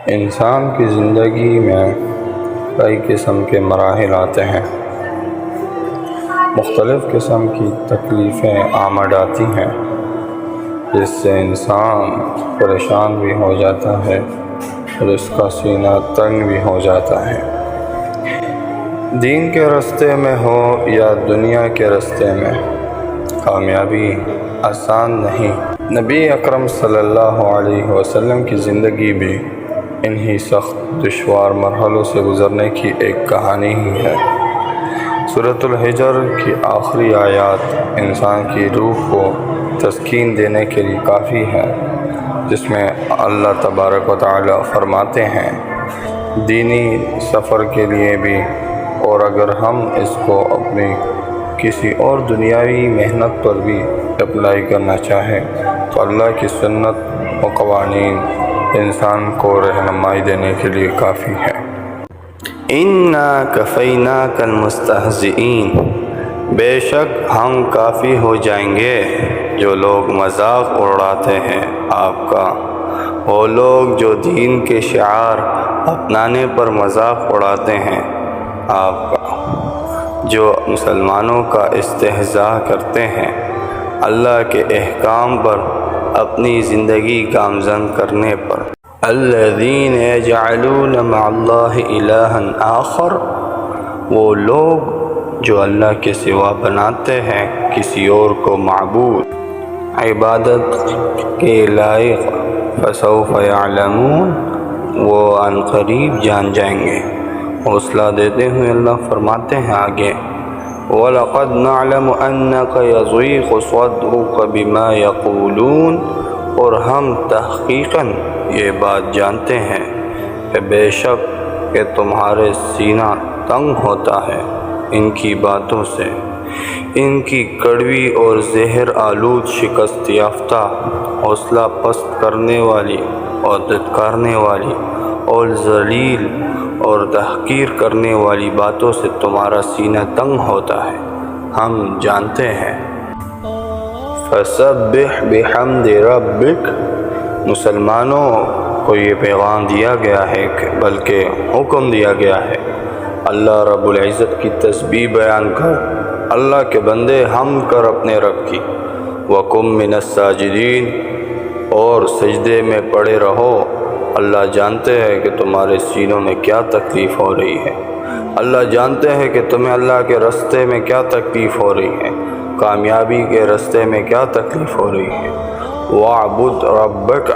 انسان کی زندگی میں کئی قسم کے مراحل آتے ہیں، مختلف قسم کی تکلیفیں آمد آتی ہیں، جس سے انسان پریشان بھی ہو جاتا ہے اور اس کا سینہ تنگ بھی ہو جاتا ہے۔ دین کے راستے میں ہو یا دنیا کے راستے میں، کامیابی آسان نہیں۔ نبی اکرم صلی اللہ علیہ وسلم کی زندگی بھی انہی سخت دشوار مرحلوں سے گزرنے کی ایک کہانی ہی ہے۔ سورۃ الحجر کی آخری آیات انسان کی روح کو تسکین دینے کے لیے کافی ہے، جس میں اللہ تبارک و تعالی فرماتے ہیں دینی سفر کے لیے بھی، اور اگر ہم اس کو اپنی کسی اور دنیاوی محنت پر بھی اپلائی کرنا چاہیں تو اللہ کی سنت و قوانین انسان کو رہنمائی دینے کے لیے کافی ہے۔ اِنَّا كَفَيْنَاكَ الْمُسْتَهْزِئِينَ، بے شک ہم کافی ہو جائیں گے جو لوگ مذاق اڑاتے ہیں آپ کا، وہ لوگ جو دین کے شعار اپنانے پر مذاق اڑاتے ہیں آپ کا، جو مسلمانوں کا استہزاء کرتے ہیں اللہ کے احکام پر اپنی زندگی گامزن کرنے پر۔ الذین یجعلون مع اللہ الہا آخر، وہ لوگ جو اللہ کے سوا بناتے ہیں کسی اور کو معبود، عبادت کے لائق۔ فسوف یعلمون، وہ عن قریب جان جائیں گے۔ حوصلہ دیتے ہوئے اللہ فرماتے ہیں آگے، وَلَقَدْ نَعْلَمُ أَنَّكَ يَضِيقُ صَدْرُكَ بِمَا يَقُولُونَ، اور ہم تحقیقاً یہ بات جانتے ہیں کہ بے شک کہ تمہارے سینہ تنگ ہوتا ہے ان کی باتوں سے، ان کی کڑوی اور زہر آلود شکست یافتہ، حوصلہ پست کرنے والی اور دھتکارنے والی اور ذلیل اور تحقیر کرنے والی باتوں سے تمہارا سینہ تنگ ہوتا ہے، ہم جانتے ہیں۔ فَسَبِّحْ بِحَمْدِ رَبِّكَ، مسلمانوں کو یہ پیغام دیا گیا ہے بلکہ حکم دیا گیا ہے، اللہ رب العزت کی تسبیح بیان کر، اللہ کے بندے ہم کر اپنے رب کی، وَقُم مِّنَ السَّاجِدِينَ، اور سجدے میں پڑے رہو۔ اللہ جانتے ہیں کہ تمہارے سینوں میں کیا تکلیف ہو رہی ہے، اللہ جانتے ہیں کہ تمہیں اللہ کے راستے میں کیا تکلیف ہو رہی ہے، کامیابی کے راستے میں کیا تکلیف ہو رہی ہے۔ وَاعْبُدْ رَبَّكَ،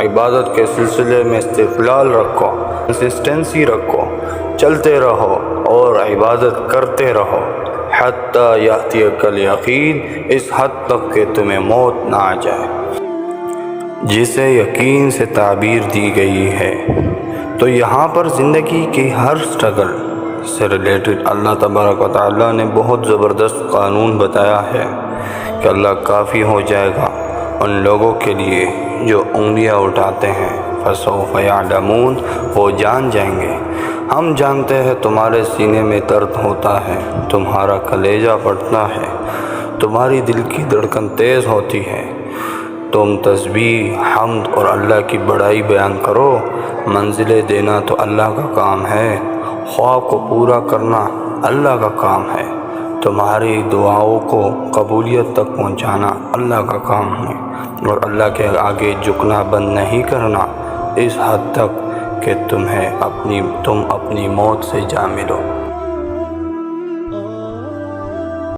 عبادت کے سلسلے میں استقلال رکھو، کنسسٹنسی رکھو، چلتے رہو اور عبادت کرتے رہو، حَتَّى يَأْتِيَكَ الْيَقِينُ، اس حد تک کہ تمہیں موت نہ آ جائے، جسے یقین سے تعبیر دی گئی ہے۔ تو یہاں پر زندگی کی ہر سٹرگل سے ریلیٹڈ اللہ تبارک و تعالیٰ نے بہت زبردست قانون بتایا ہے کہ اللہ کافی ہو جائے گا ان لوگوں کے لیے جو انگلیاں اٹھاتے ہیں۔ فسوف یعلمون، وہ جان جائیں گے۔ ہم جانتے ہیں تمہارے سینے میں درد ہوتا ہے، تمہارا کلیجہ پھٹتا ہے، تمہاری دل کی دھڑکن تیز ہوتی ہے، تم تسبیح، حمد اور اللہ کی بڑائی بیان کرو۔ منزلیں دینا تو اللہ کا کام ہے، خواب کو پورا کرنا اللہ کا کام ہے، تمہاری دعاؤں کو قبولیت تک پہنچانا اللہ کا کام ہے، اور اللہ کے آگے جھکنا بند نہیں کرنا اس حد تک کہ تم اپنی موت سے جا ملو۔